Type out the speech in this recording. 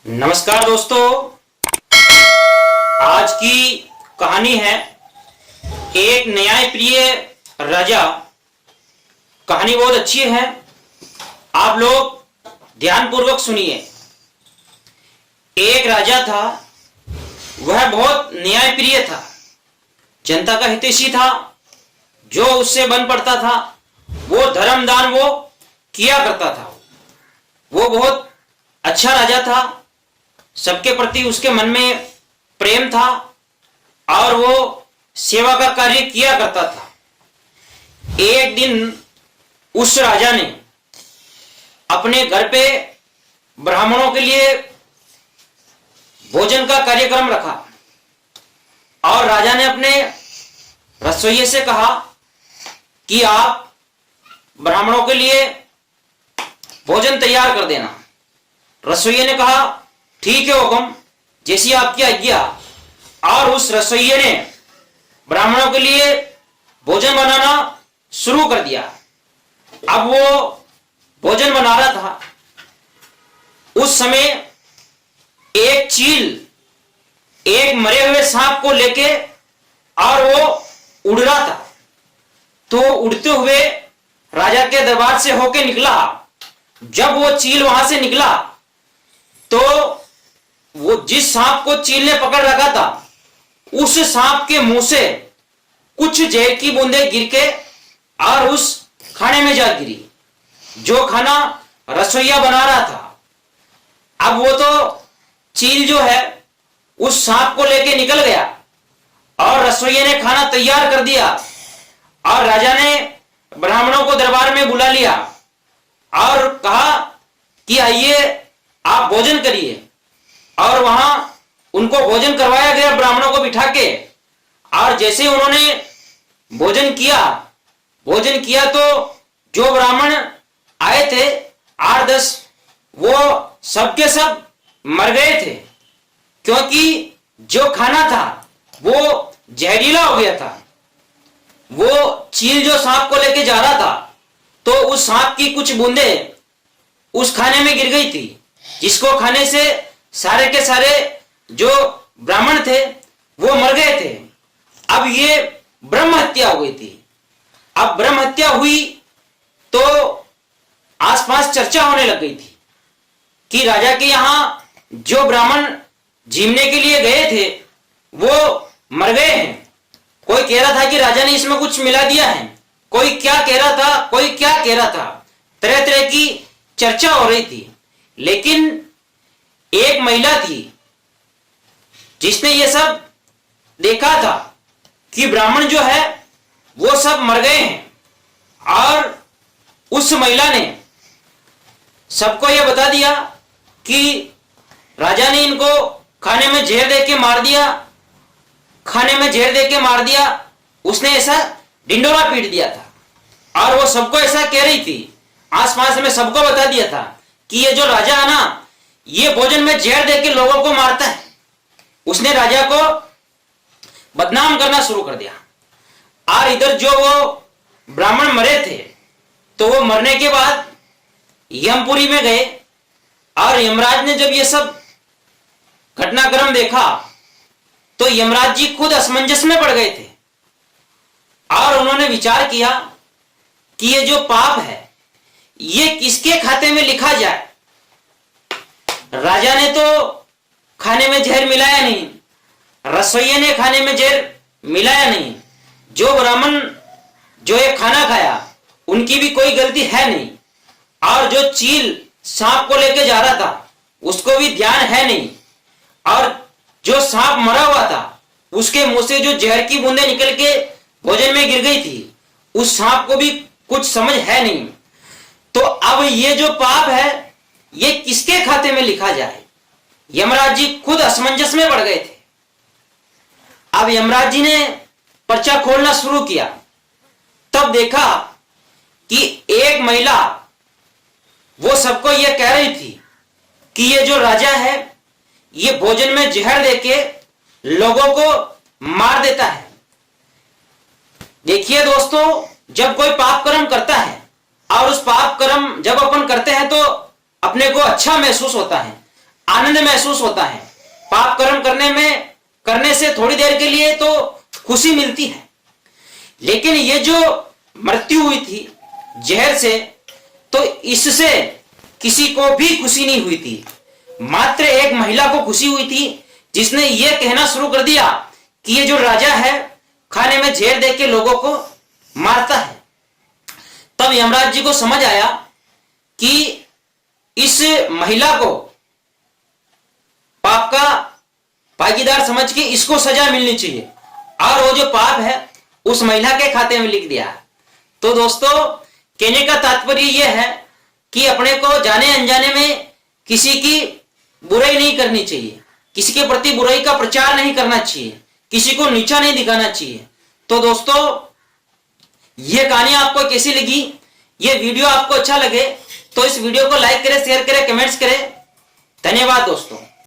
नमस्कार दोस्तों। आज की कहानी है एक न्यायप्रिय राजा। कहानी बहुत अच्छी है, आप लोग ध्यानपूर्वक सुनिए। एक राजा था, वह बहुत न्यायप्रिय था, जनता का हितैषी था। जो उससे बन पड़ता था वो धर्म दान वो किया करता था। वो बहुत अच्छा राजा था, सबके प्रति उसके मन में प्रेम था और वो सेवा का कार्य किया करता था। एक दिन उस राजा ने अपने घर पे ब्राह्मणों के लिए भोजन का कार्यक्रम रखा और राजा ने अपने रसोइये से कहा कि आप ब्राह्मणों के लिए भोजन तैयार कर देना। रसोइये ने कहा ठीक है हुक्म, जैसी आपकी आज्ञा। और उस रसोइये ने ब्राह्मणों के लिए भोजन बनाना शुरू कर दिया। अब वो भोजन बना रहा था, उस समय एक चील एक मरे हुए सांप को लेके और वो उड़ रहा था। तो उड़ते हुए राजा के दरबार से होके निकला। जब वो चील वहां से निकला तो वो जिस सांप को चील ने पकड़ रखा था उस सांप के मुंह से कुछ जहर की बूंदें गिर के और उस खाने में जा गिरी जो खाना रसोइया बना रहा था। अब वो तो चील जो है उस सांप को लेके निकल गया और रसोइये ने खाना तैयार कर दिया और राजा ने ब्राह्मणों को दरबार में बुला लिया और कहा कि आइए आप भोजन करिए। और वहां उनको भोजन करवाया गया ब्राह्मणों को बिठा के। और जैसे उन्होंने भोजन किया तो जो ब्राह्मण आए थे 8-10 वो सबके सब मर गए थे, क्योंकि जो खाना था वो जहरीला हो गया था। वो चील जो सांप को लेके जा रहा था तो उस सांप की कुछ बूंदें उस खाने में गिर गई थी, जिसको खाने से सारे के सारे जो ब्राह्मण थे वो मर गए थे। अब ये ब्रह्म हत्या हो गई थी। अब ब्रह्म हत्या हुई तो आसपास चर्चा होने लग गई थी कि राजा के यहां जो ब्राह्मण जीवने के लिए गए थे वो मर गए हैं। कोई कह रहा था कि राजा ने इसमें कुछ मिला दिया है, कोई क्या कह रहा था, कोई क्या कह रहा था। तरह तरह की चर्चा हो रही थी। लेकिन एक महिला थी जिसने ये सब देखा था कि ब्राह्मण जो है वो सब मर गए हैं। और उस महिला ने सबको यह बता दिया कि राजा ने इनको खाने में जहर दे के मार दिया, खाने में जहर दे के मार दिया। उसने ऐसा ढिंडोरा पीट दिया था और वो सबको ऐसा कह रही थी, आसपास में सबको बता दिया था कि ये जो राजा है ना ये भोजन में जहर देके लोगों को मारता है। उसने राजा को बदनाम करना शुरू कर दिया। और इधर जो वो ब्राह्मण मरे थे तो वो मरने के बाद यमपुरी में गए और यमराज ने जब ये सब घटनाक्रम देखा तो यमराज जी खुद असमंजस में पड़ गए थे और उन्होंने विचार किया कि ये जो पाप है ये किसके खाते में लिखा जाए। राजा ने तो खाने में जहर मिलाया नहीं, रसोइये ने खाने में जहर मिलाया नहीं, जो ब्राह्मण जो ये खाना खाया उनकी भी कोई गलती है नहीं, और जो चील सांप को लेके जा रहा था उसको भी ध्यान है नहीं, और जो सांप मरा हुआ था उसके मुंह से जो जहर की बूंदें निकल के भोजन में गिर गई थी उस सांप को भी कुछ समझ है नहीं। तो अब ये जो पाप है ये किसके खाते में लिखा जाए। यमराज जी खुद असमंजस में पड़ गए थे। अब यमराज जी ने पर्चा खोलना शुरू किया। तब देखा कि एक महिला वो सबको ये कह रही थी कि ये जो राजा है ये भोजन में जहर देके लोगों को मार देता है। देखिए दोस्तों, जब कोई पाप कर्म करता है और उस पाप कर्म जब अपन करते हैं तो अपने को अच्छा महसूस होता है। आनंद महसूस होता है, पाप कर्म करने से थोड़ी देर के लिए तो खुशी मिलती है, लेकिन ये जो मृत्यु हुई थी जहर से, तो इससे किसी को भी खुशी नहीं हुई थी। मात्र एक महिला को खुशी हुई थी, जिसने ये कहना शुरू कर दिया कि ये जो राजा है खाने में जहर देके लोगों को मारता है। तब यमराज जी को समझ आया कि इस महिला को पाप का भागीदार समझ के इसको सजा मिलनी चाहिए, और वो जो पाप है उस महिला के खाते में लिख दिया। तो दोस्तों, कहने का तात्पर्य यह है कि अपने को जाने अनजाने में किसी की बुराई नहीं करनी चाहिए, किसी के प्रति बुराई का प्रचार नहीं करना चाहिए, किसी को नीचा नहीं दिखाना चाहिए। तो दोस्तों, यह कहानी आपको कैसी लगी, यह वीडियो आपको अच्छा लगे तो इस वीडियो को लाइक करें, शेयर करें, कमेंट्स करें। धन्यवाद दोस्तों।